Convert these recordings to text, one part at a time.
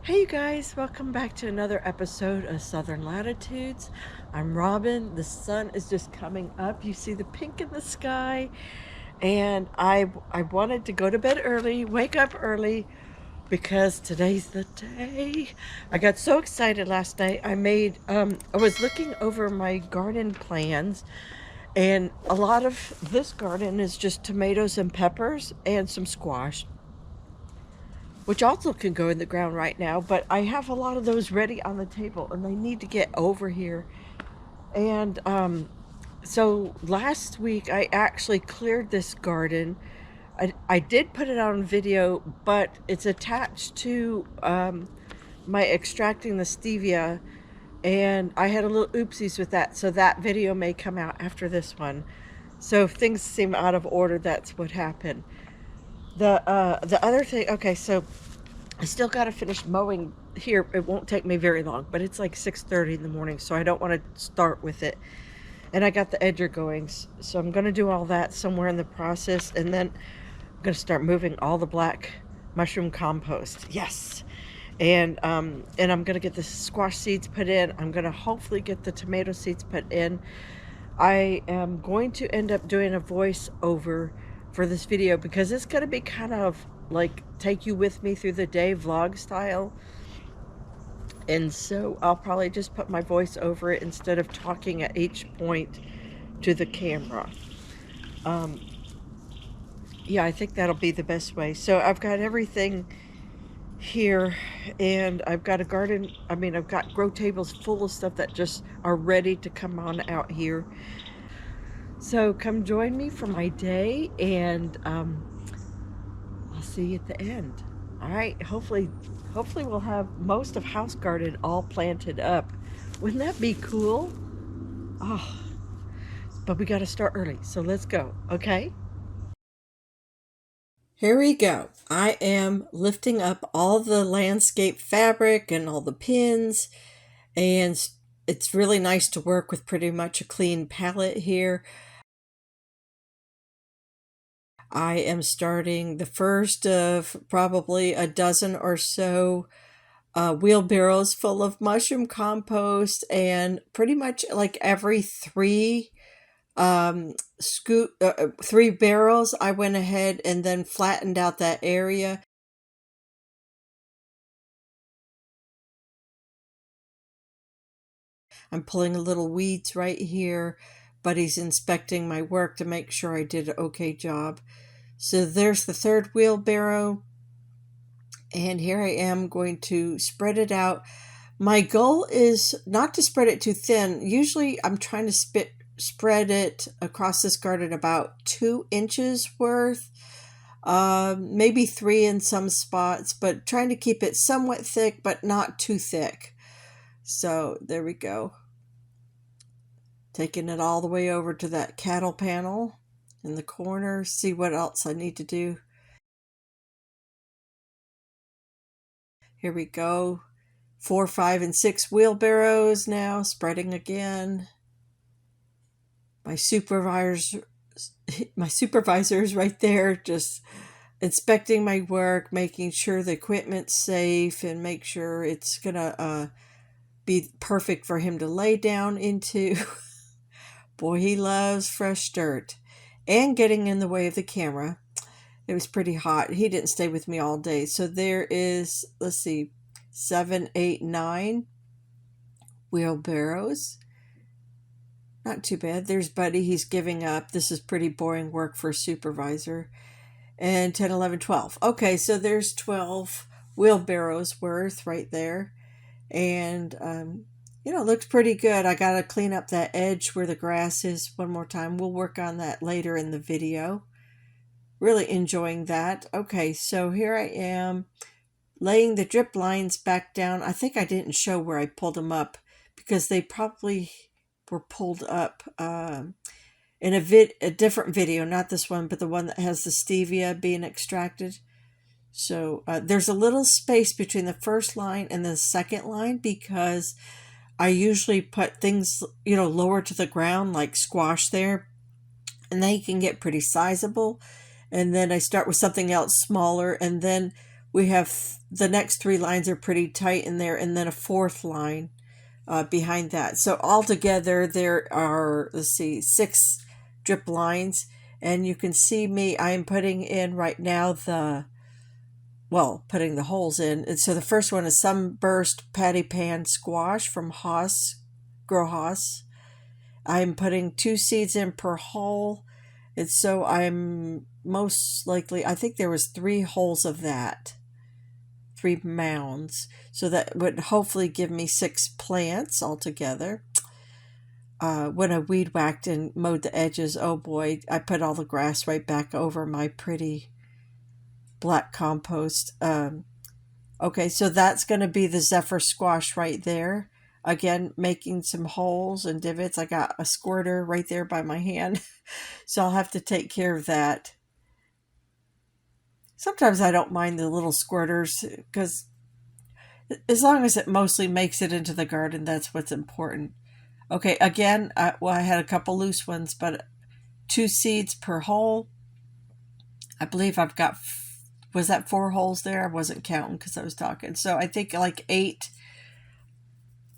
Hey you guys, welcome back to another episode of Southern Latitudes. I'm Robin. The sun is just coming up. You see the pink in the sky. And I wanted to go to bed early, wake up early because today's the day. I got so excited last night. I was looking over my garden plans, and a lot of this garden is just tomatoes and peppers and some squash, which also can go in the ground right now, but I have a lot of those ready on the table and they need to get over here. And so last week I actually cleared this garden. I did put it on video, but it's attached to my extracting the stevia, and I had a little oopsies with that, so that video may come out after this one. So if things seem out of order, that's what happened. The other thing, okay, so I still got to finish mowing here. It won't take me very long, but it's like 6:30 in the morning, so I don't want to start with it. And I got the edger going, so I'm going to do all that somewhere in the process, and then I'm going to start moving all the black mushroom compost. Yes. And I'm going to get the squash seeds put in. I'm going to hopefully get the tomato seeds put in. I am going to end up doing a voiceover for this video because it's going to be kind of like take you with me through the day vlog style. And so I'll probably just put my voice over it instead of talking at each point to the camera. Um, yeah, I think that'll be the best way. So I've got everything here, and I've got a garden. I've got grow tables full of stuff that just are ready to come on out here. So come join me for my day, and I'll see you at the end. All right. Hopefully we'll have most of house garden all planted up. Wouldn't that be cool? Oh, but we got to start early, so let's go. Okay. Here we go. I am lifting up all the landscape fabric and all the pins, and it's really nice to work with pretty much a clean palette here. I am starting the first of probably a dozen or so wheelbarrows full of mushroom compost, and pretty much like every three barrels I went ahead and then flattened out that area. I'm pulling a little weeds right here, but he's inspecting my work to make sure I did an okay job. So there's the third wheelbarrow, and here I am going to spread it out. My goal is not to spread it too thin. Usually I'm trying to spread it across this garden about 2 inches worth, maybe 3 in some spots, but trying to keep it somewhat thick but not too thick. So there we go. Taking it all the way over to that cattle panel in the corner, see what else I need to do. Here we go. 4, 5, and 6 wheelbarrows now, spreading again. My supervisor is right there, just inspecting my work, making sure the equipment's safe, and make sure it's gonna be perfect for him to lay down into. Boy, he loves fresh dirt and getting in the way of the camera. It was pretty hot. He didn't stay with me all day. So there is, let's see, 7, 8, 9 wheelbarrows. Not too bad. There's Buddy. He's giving up. This is pretty boring work for a supervisor. And 10, 11, 12. Okay, so there's 12 wheelbarrows worth right there. And, it looks pretty good. I got to clean up that edge where the grass is one more time. We'll work on that later in the video. Really enjoying that. Okay, so here I am laying the drip lines back down. I think I didn't show where I pulled them up because they probably were pulled up in a different video, not this one, but the one that has the stevia being extracted. So there's a little space between the first line and the second line because I usually put things, lower to the ground like squash there, and they can get pretty sizable. And then I start with something else smaller, and then we have the next 3 lines are pretty tight in there, and then a 4th line behind that. So altogether there are, let's see, 6 drip lines, and you can see me, I'm putting in right now putting the holes in. And so the first one is sunburst patty pan squash from Grow Haas. I'm putting 2 seeds in per hole, and so I'm most likely, I think there was 3 holes of that, 3 mounds, so that would hopefully give me 6 plants altogether. When I weed whacked and mowed the edges, oh boy, I put all the grass right back over my pretty black compost. Okay, so that's going to be the zephyr squash right there. Again, making some holes and divots. I got a squirter right there by my hand, so I'll have to take care of that. Sometimes I don't mind the little squirters, because as long as it mostly makes it into the garden, that's what's important. Okay, again, I had a couple loose ones, but 2 seeds per hole. I believe I've got, was that 4 holes there? I wasn't counting because I was talking. So I think like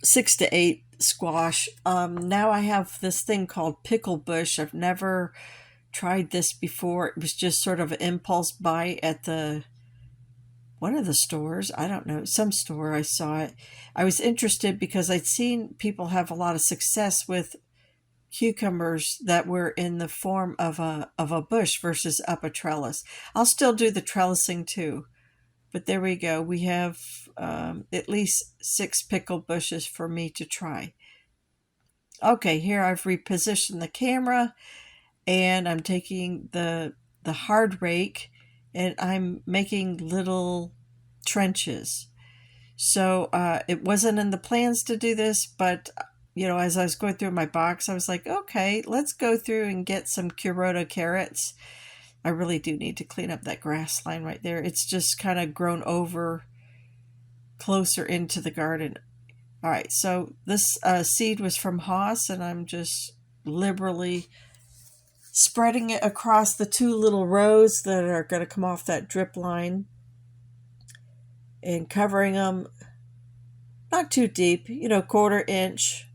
6 to 8 squash. Now I have this thing called pickle bush. I've never tried this before. It was just sort of an impulse buy at one of the stores. I don't know, some store. I saw it. I was interested because I'd seen people have a lot of success with cucumbers that were in the form of a bush versus up a trellis. I'll still do the trellising too. But there we go. We have at least 6 pickle bushes for me to try. Okay, here I've repositioned the camera, and I'm taking the hard rake, and I'm making little trenches. So it wasn't in the plans to do this, but as I was going through my box, I was like, okay, let's go through and get some Kuroda carrots. I really do need to clean up that grass line right there. It's just kind of grown over closer into the garden. All right, so this seed was from Haas, and I'm just liberally spreading it across the 2 little rows that are going to come off that drip line and covering them not too deep, 1/4 inch.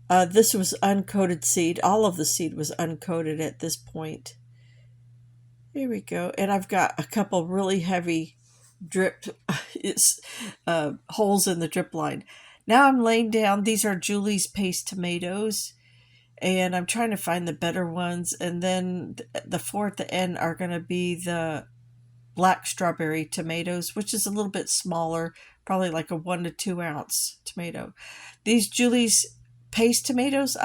This was uncoated seed. All of the seed was uncoated at this point. Here we go. And I've got a couple really heavy drip holes in the drip line. Now I'm laying down, these are Julie's paste tomatoes, and I'm trying to find the better ones. And then the 4 at the end are going to be the black strawberry tomatoes, which is a little bit smaller, probably like a 1 to 2 ounce tomato. These Julie's paste tomatoes,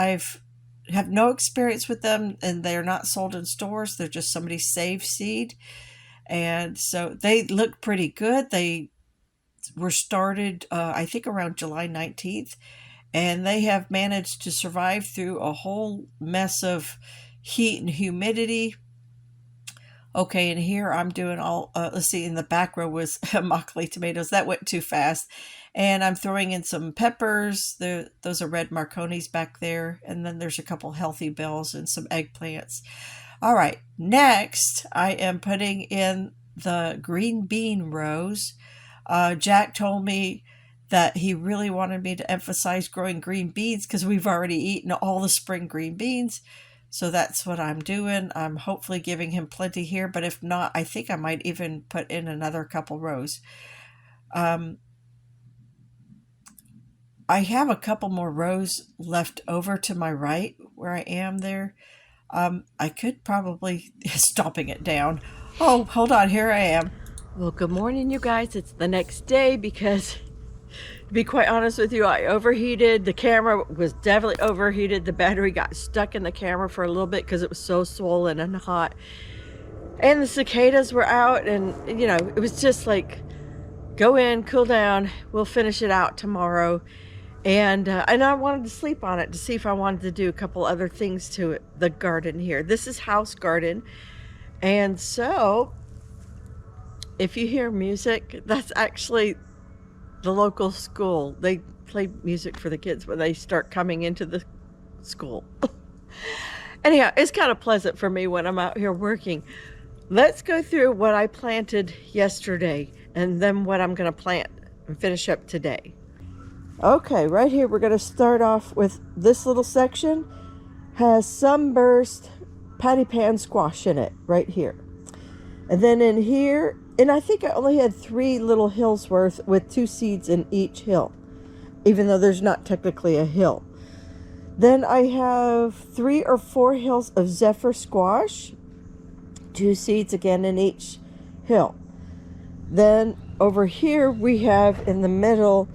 have no experience with them, and they're not sold in stores. They're just somebody's saved seed. And so they look pretty good. They were started, I think, around July 19th. And they have managed to survive through a whole mess of heat and humidity. Okay, and here I'm doing all, let's see, in the back row was broccoli tomatoes. That went too fast. And I'm throwing in some peppers. Those are red Marconis back there. And then there's a couple healthy bells and some eggplants. All right, next I am putting in the green bean rows. Jack told me that he really wanted me to emphasize growing green beans because we've already eaten all the spring green beans. So that's what I'm doing. I'm hopefully giving him plenty here, but if not, I think I might even put in another couple rows. I have a couple more rows left over to my right where I am there. I could probably, stomping it down. Oh, hold on, here I am. Well, good morning, you guys. It's the next day because, to be quite honest with you, I overheated. The camera was definitely overheated. The battery got stuck in the camera for a little bit because it was so swollen and hot. And the cicadas were out, and it was just like, go in, cool down. We'll finish it out tomorrow. And I wanted to sleep on it to see if I wanted to do a couple other things to it, the garden here. This is house garden. And so if you hear music, that's actually the local school. They play music for the kids when they start coming into the school. Anyhow, it's kind of pleasant for me when I'm out here working. Let's go through what I planted yesterday and then what I'm going to plant and finish up today. Okay, right here we're going to start off with this little section. Has sunburst patty pan squash in it right here. And then in here, and I think I only had 3 little hills worth with 2 seeds in each hill, even though there's not technically a hill. Then I have 3 or 4 hills of zephyr squash, 2 seeds again in each hill. Then over here we have in the middle,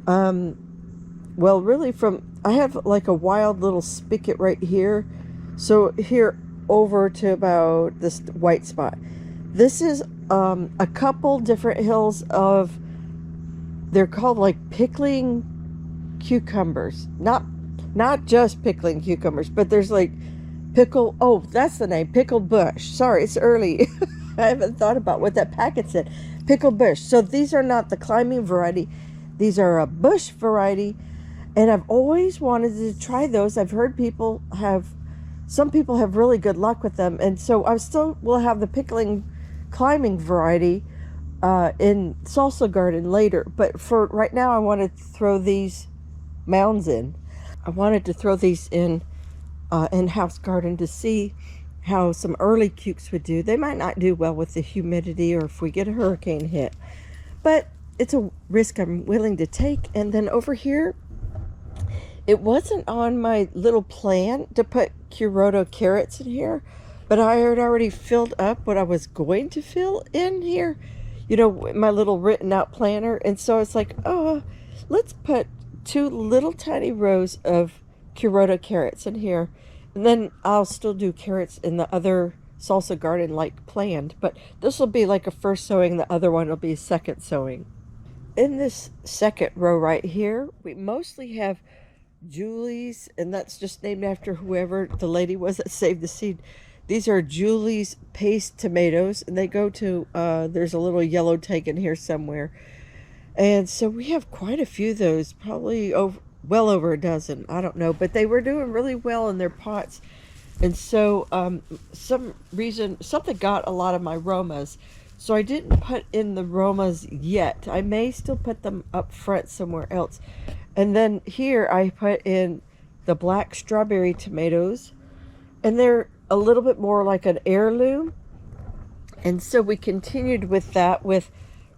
well, really I have like a wild little spigot right here. So here over to about this white spot. This is a couple different hills of, they're called like pickling cucumbers. Not just pickling cucumbers, but there's like oh, that's the name, pickle bush. Sorry, it's early. I haven't thought about what that packet said. Pickle bush. So these are not the climbing variety. These are a bush variety. And I've always wanted to try those. I've heard some people have really good luck with them. And so I still will have the pickling climbing variety in salsa garden later. But for right now, I want to throw these mounds in. I wanted to throw these in house garden to see how some early cukes would do. They might not do well with the humidity or if we get a hurricane hit, but it's a risk I'm willing to take. And then over here, it wasn't on my little plan to put Curoto carrots in here, but I had already filled up what I was going to fill in here, my little written out planner. And so it's like, oh, let's put 2 little tiny rows of Curoto carrots in here. And then I'll still do carrots in the other salsa garden like planned. But this will be like a first sowing. The other one will be a second sowing. In this second row right here, we mostly have Julie's, and that's just named after whoever the lady was that saved the seed. These are Julie's paste tomatoes, and they go to, there's a little yellow tank in here somewhere. And so we have quite a few of those, probably well over a dozen. I don't know, but they were doing really well in their pots. And so something got a lot of my Romas. So I didn't put in the Romas yet. I may still put them up front somewhere else. And then here I put in the black strawberry tomatoes. And they're a little bit more like an heirloom. And so we continued with that with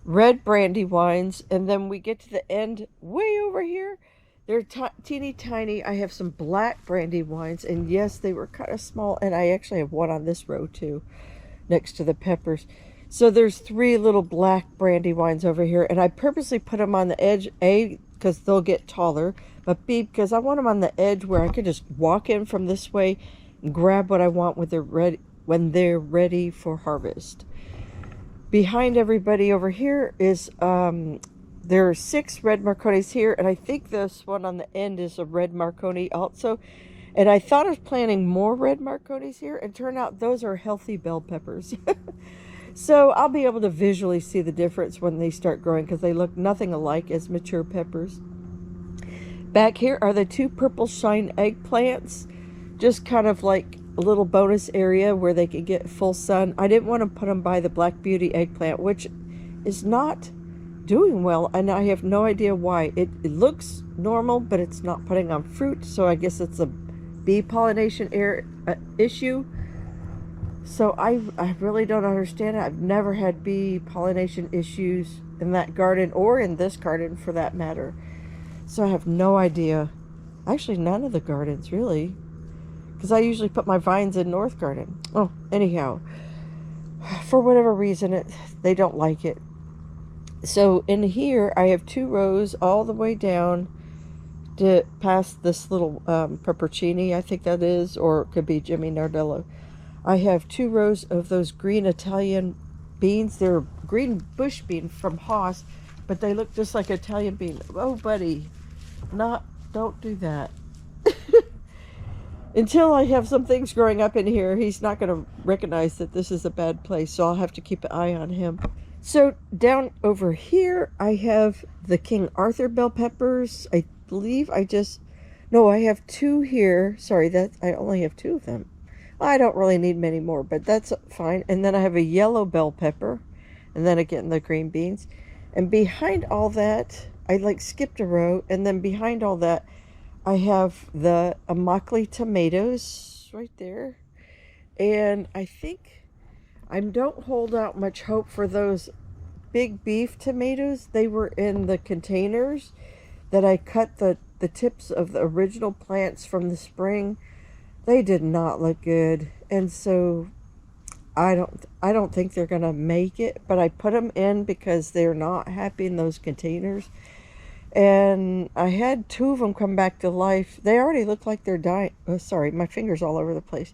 red brandywines, and then we get to the end way over here. They're teeny tiny. I have some black brandywines, and yes, they were kind of small, and I actually have one on this row too, next to the peppers. So there's 3 little black brandywines over here, and I purposely put them on the edge, A, because they'll get taller, but B, because I want them on the edge where I can just walk in from this way and grab what I want when they're ready for harvest. Behind everybody over here is, there are 6 red Marconis here, and I think this one on the end is a red Marconi also. And I thought I was planting more red Marconis here, and turned out those are healthy bell peppers. So I'll be able to visually see the difference when they start growing, because they look nothing alike as mature peppers. Back here are the 2 purple shine eggplants, just kind of like a little bonus area where they can get full sun. I didn't want to put them by the Black Beauty eggplant, which is not doing well, and I have no idea why. It looks normal, but it's not putting on fruit, so I guess it's a bee pollination issue. So I really don't understand it. I've never had bee pollination issues in that garden, or in this garden for that matter. So I have no idea. Actually, none of the gardens really, because I usually put my vines in North Garden. Oh, anyhow, for whatever reason, they don't like it. So in here, I have 2 rows all the way down to past this little pepperoncini, I think that is, or it could be Jimmy Nardello. I have 2 rows of those green Italian beans. They're green bush bean from Haas, but they look just like Italian bean. Oh, buddy, don't do that. Until I have some things growing up in here, he's not going to recognize that this is a bad place, so I'll have to keep an eye on him. So down over here, I have the King Arthur bell peppers. I believe I have 2 here. Sorry, I only have 2 of them. I don't really need many more, but that's fine. And then I have a yellow bell pepper, and then again the green beans. And behind all that, I like skipped a row, and then behind all that, I have the amacli tomatoes right there. And I think I don't hold out much hope for those big beef tomatoes. They were in the containers that I cut the tips of the original plants from the spring. They did not look good, and so I don't think they're gonna make it, but I put them in because they're not happy in those containers. And I had two of them come back to life. They already look like they're dying. Oh, sorry, my finger's all over the place.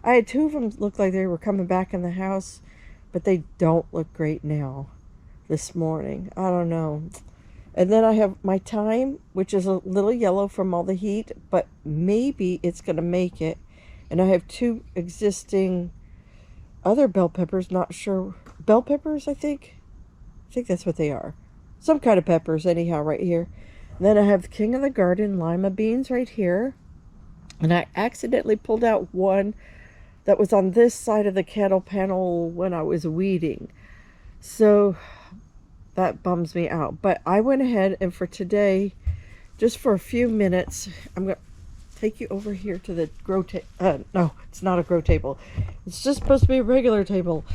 I had two of them look like they were coming back in the house, but they don't look great now this morning. I don't know. And then I have my thyme, which is a little yellow from all the heat, but maybe it's going to make it. And I have two existing other bell peppers, not sure. Bell peppers, I think. I think that's what they are. Some kind of peppers, anyhow, right here. And then I have the King of the Garden lima beans right here. And I accidentally pulled out one that was on this side of the cattle panel when I was weeding. So that bums me out. But I went ahead and for today, just for a few minutes, I'm going to take you over here to the grow table. No, it's not a grow table. It's just supposed to be a regular table.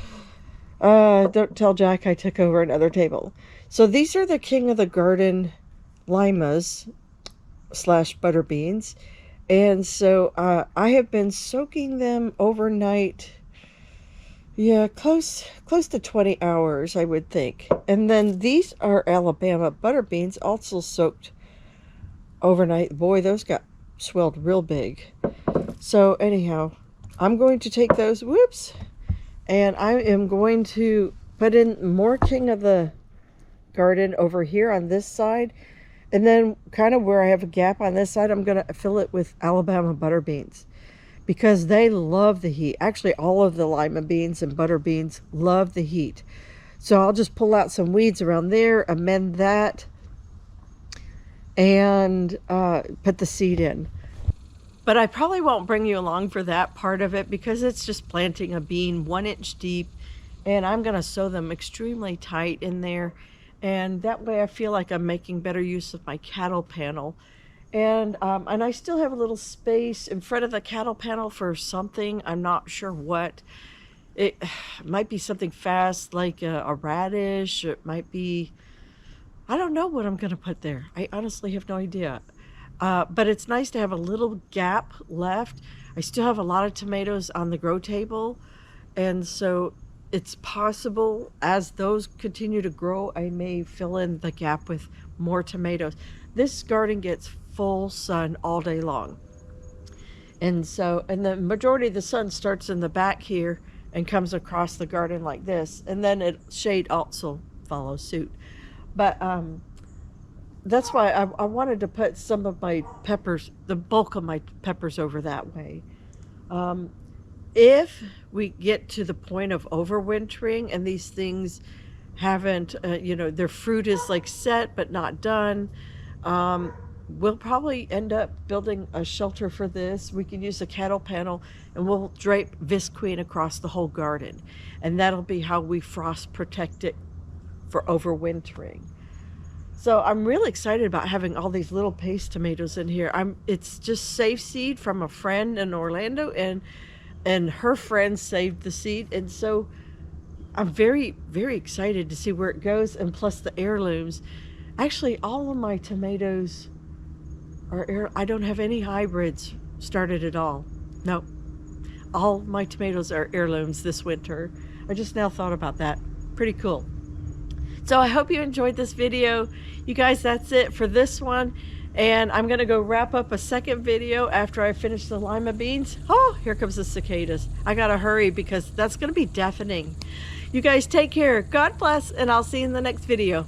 Don't tell Jack I took over another table. So these are the King of the Garden limas / butter beans. And so I have been soaking them overnight. Yeah, close to 20 hours, I would think. And then these are Alabama butter beans, also soaked overnight. Boy, those got swelled real big. So anyhow, I'm going to take those, whoops, and I am going to put in more King of the Garden over here on this side. And then kind of where I have a gap on this side, I'm going to fill it with Alabama butter beans, because they love the heat. Actually, all of the lima beans and butter beans love the heat. So I'll just pull out some weeds around there, amend that, and put the seed in. But I probably won't bring you along for that part of it because it's just planting a bean 1 inch deep, and I'm going to sow them extremely tight in there. And that way I feel like I'm making better use of my cattle panel. And I still have a little space in front of the cattle panel for something. I'm not sure what. It might be something fast like a radish. It might be, I don't know what I'm going to put there. I honestly have no idea. But it's nice to have a little gap left. I still have a lot of tomatoes on the grow table. And so it's possible as those continue to grow, I may fill in the gap with more tomatoes. This garden gets full sun all day long. And so, and the majority of the sun starts in the back here and comes across the garden like this. And then shade also follows suit. But that's why I wanted to put some of my peppers, the bulk of my peppers over that way. If we get to the point of overwintering and these things haven't, their fruit is like set but not done, we'll probably end up building a shelter for this. We can use a cattle panel and we'll drape visqueen across the whole garden. And that'll be how we frost protect it for overwintering. So I'm really excited about having all these little paste tomatoes in here. It's just safe seed from a friend in Orlando, and her friend saved the seed. And so I'm very, very excited to see where it goes. And plus the heirlooms. Actually, all of my tomatoes are I don't have any hybrids started at all. No, all my tomatoes are heirlooms this winter. I just now thought about that. Pretty cool. So I hope you enjoyed this video. You guys, that's it for this one. And I'm gonna go wrap up a second video after I finish the lima beans. Oh, here comes the cicadas. I gotta hurry because that's gonna be deafening. You guys take care. God bless, and I'll see you in the next video.